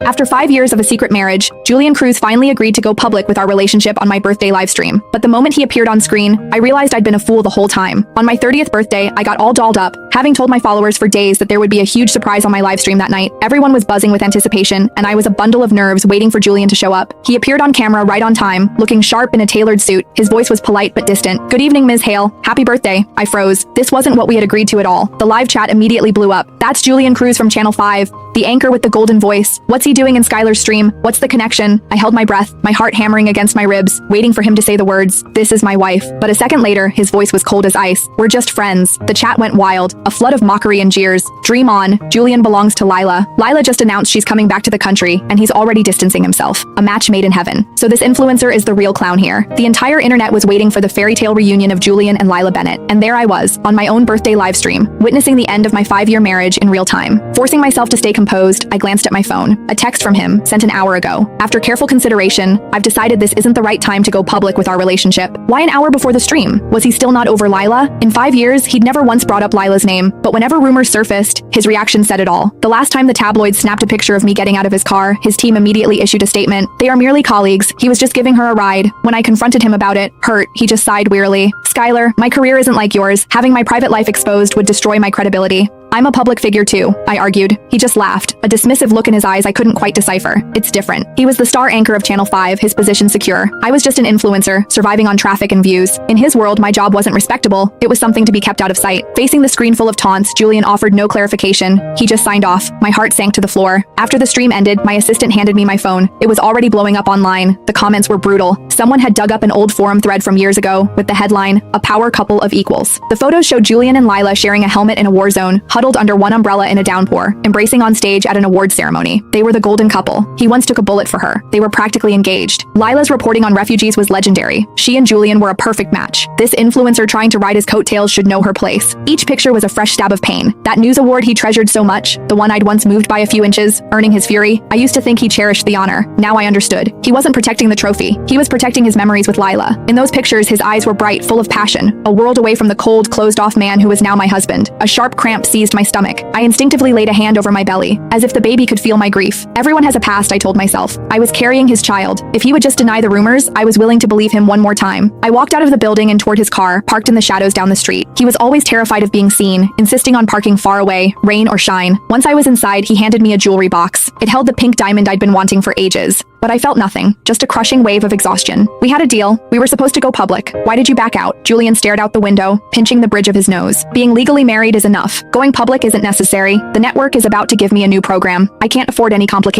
After 5 years of a secret marriage, Julian Cruz finally agreed to go public with our relationship on my birthday livestream. But the moment he appeared on screen, I realized I'd been a fool the whole time. On my 30th birthday, I got all dolled up, having told my followers for days that there would be a huge surprise on my livestream that night. Everyone was buzzing with anticipation, and I was a bundle of nerves waiting for Julian to show up. He appeared on camera right on time, looking sharp in a tailored suit. His voice was polite but distant. "Good evening, Ms. Hale. Happy birthday." I froze. This wasn't what we had agreed to at all. The live chat immediately blew up. "That's Julian Cruz from Channel 5. The anchor with the golden voice. What's he doing in Skylar's stream? What's the connection?" I held my breath, my heart hammering against my ribs, waiting for him to say the words, "This is my wife." But a second later, his voice was cold as ice. "We're just friends." The chat went wild, a flood of mockery and jeers. "Dream on. Julian belongs to Lila. Lila just announced she's coming back to the country, and he's already distancing himself. A match made in heaven. So this influencer is the real clown here." The entire internet was waiting for the fairy tale reunion of Julian and Lila Bennett, and there I was, on my own birthday livestream, witnessing the end of my 5-year marriage in real time. Forcing myself to stay composed, I glanced at my phone. A text from him, sent an hour ago. "After careful consideration, I've decided this isn't the right time to go public with our relationship." Why an hour before the stream? Was he still not over Lila? In 5 years, he'd never once brought up Lila's name, but whenever rumors surfaced, his reaction said it all. The last time the tabloids snapped a picture of me getting out of his car, his team immediately issued a statement. "They are merely colleagues. He was just giving her a ride." When I confronted him about it, hurt, he just sighed wearily. "Skylar, my career isn't like yours. Having my private life exposed would destroy my credibility." "I'm a public figure too," I argued. He just laughed, a dismissive look in his eyes I couldn't quite decipher. "It's different." He was the star anchor of Channel 5, his position secure. I was just an influencer, surviving on traffic and views. In his world, my job wasn't respectable. It was something to be kept out of sight. Facing the screen full of taunts, Julian offered no clarification. He just signed off. My heart sank to the floor. After the stream ended, my assistant handed me my phone. It was already blowing up online. The comments were brutal. Someone had dug up an old forum thread from years ago, with the headline, "A power couple of equals." The photos showed Julian and Lila sharing a helmet in a war zone, huddled under one umbrella in a downpour, embracing on stage at an awards ceremony. They were the golden couple. He once took a bullet for her. They were practically engaged. Lila's reporting on refugees was legendary. She and Julian were a perfect match. This influencer trying to ride his coattails should know her place. Each picture was a fresh stab of pain. That news award he treasured so much, the one I'd once moved by a few inches, earning his fury. I used to think he cherished the honor. Now I understood. He wasn't protecting the trophy. He was protecting his memories with Lila. In those pictures, his eyes were bright, full of passion, a world away from the cold, closed-off man who was now my husband. A sharp cramp seized my stomach. I instinctively laid a hand over my belly, as if the baby could feel my grief. Everyone has a past, I told myself. I was carrying his child. If he would just deny the rumors, I was willing to believe him one more time. I walked out of the building and toward his car, parked in the shadows down the street. He was always terrified of being seen, insisting on parking far away, rain or shine. Once I was inside, he handed me a jewelry box. It held the pink diamond I'd been wanting for ages. But I felt nothing, just a crushing wave of exhaustion. "We had a deal. We were supposed to go public. Why did you back out?" Julian stared out the window, pinching the bridge of his nose. "Being legally married is enough. Going public isn't necessary. The network is about to give me a new program. I can't afford any complications